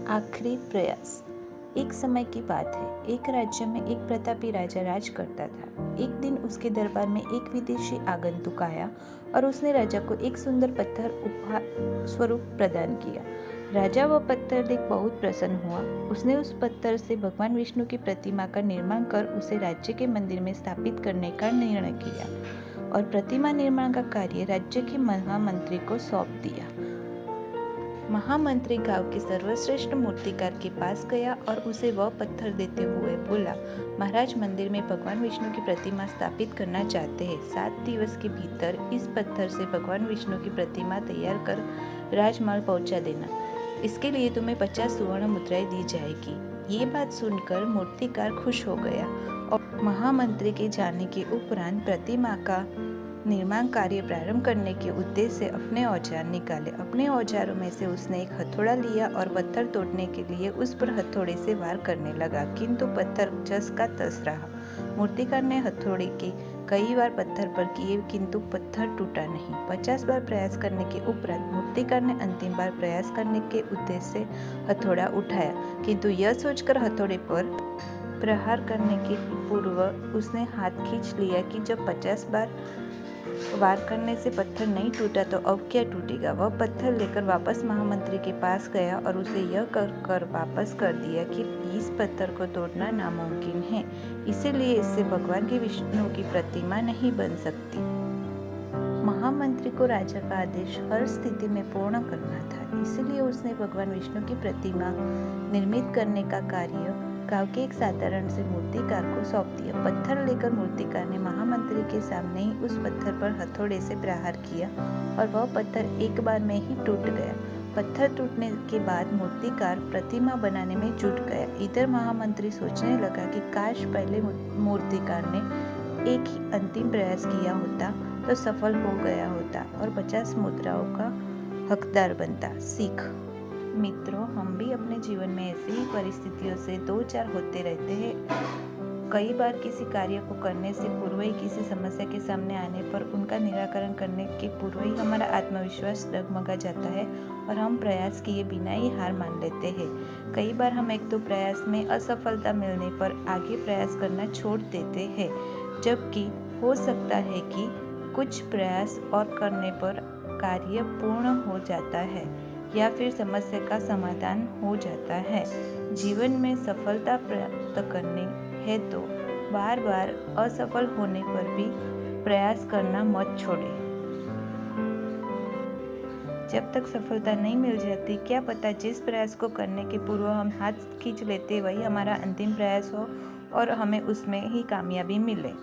आखिरी प्रयास। एक समय की बात है। एक राज्य में एक प्रतापी राजा राज करता था। एक दिन उसके दरबार में एक विदेशी आगंतुक आया और उसने राजा को एक सुंदर पत्थर उपहार स्वरूप प्रदान किया। राजा वह पत्थर देख बहुत प्रसन्न हुआ। उसने उस पत्थर से भगवान विष्णु की प्रतिमा का निर्माण कर उसे राज्य के मंदिर में स्थापित करने का निर्णय किया और प्रतिमा निर्माण का कार्य राज्य के महामंत्री को सौंप दिया। महामंत्री गांव के सर्वश्रेष्ठ मूर्तिकार के पास गया और उसे वह पत्थर देते हुए बोला, महाराज, मंदिर में भगवान विष्णु की प्रतिमा स्थापित करना चाहते हैं। 7 दिवस के भीतर इस पत्थर से भगवान विष्णु की प्रतिमा तैयार कर राजमहल पहुंचा देना। इसके लिए तुम्हें 50 सुवर्ण मुद्राएं दी जाएगी। ये बात सुनकर मूर्तिकार खुश हो गया और महामंत्री के जाने के उपरांत प्रतिमा का निर्माण कार्य प्रारंभ करने के उद्देश्य से अपने औजार निकाले। अपने औजारों में से उसने एक हथौड़ा लिया और पत्थर तोड़ने के लिए उस पर हथौड़े से वार करने लगा, किंतु पत्थर जस का तस रहा। मूर्तिकार ने हथौड़े के कई बार पत्थर पर किए, किंतु पत्थर टूटा नहीं। 50 बार प्रयास करने के उपरांत मूर्तिकार ने अंतिम बार प्रयास करने के उद्देश्य से हथौड़ा उठाया, किंतु यह सोचकर हथौड़े पर प्रहार करने के पूर्व उसने हाथ खींच लिया कि जब 50 बार वार करने से पत्थर नहीं टूटा तो अब क्या टूटेगा। वह पत्थर लेकर वापस महामंत्री के पास गया और उसे यह कर वापस कर दिया कि इस पत्थर को तोड़ना नामुमकिन है, इसीलिए इससे भगवान के विष्णु की प्रतिमा नहीं बन सकती। महामंत्री को राजा का आदेश हर स्थिति में पूर्ण करना था, इसलिए उसने भगवान विष्णु की प्रतिमा निर्मित करने का कार्य गांव के एक साधारण से मूर्तिकार को सौंप दिया। पत्थर लेकर मूर्तिकार ने महामंत्री के सामने ही उस पत्थर पर हथौड़े से प्रहार किया और वह पत्थर एक बार में ही टूट गया। पत्थर टूटने के बाद मूर्तिकार प्रतिमा बनाने में जुट गया। इधर महामंत्री सोचने लगा कि काश पहले मूर्तिकार ने एक ही अंतिम प्रयास किया होता तो सफल हो गया होता और 50 मुद्राओं का हकदार बनता। सीख। मित्रों, हम भी अपने जीवन में ऐसी ही परिस्थितियों से दो चार होते रहते हैं। कई बार किसी कार्य को करने से पूर्व ही किसी समस्या के सामने आने पर उनका निराकरण करने के पूर्व ही हमारा आत्मविश्वास डगमगा जाता है और हम प्रयास किए बिना ही हार मान लेते हैं। कई बार हम एक दो प्रयास में असफलता मिलने पर आगे प्रयास करना छोड़ देते हैं, जबकि हो सकता है कि कुछ प्रयास और करने पर कार्य पूर्ण हो जाता है या फिर समस्या का समाधान हो जाता है। जीवन में सफलता प्राप्त करनी है तो बार बार असफल होने पर भी प्रयास करना मत छोड़ें। जब तक सफलता नहीं मिल जाती, क्या पता जिस प्रयास को करने के पूर्व हम हाथ खींच लेते वही हमारा अंतिम प्रयास हो और हमें उसमें ही कामयाबी मिले।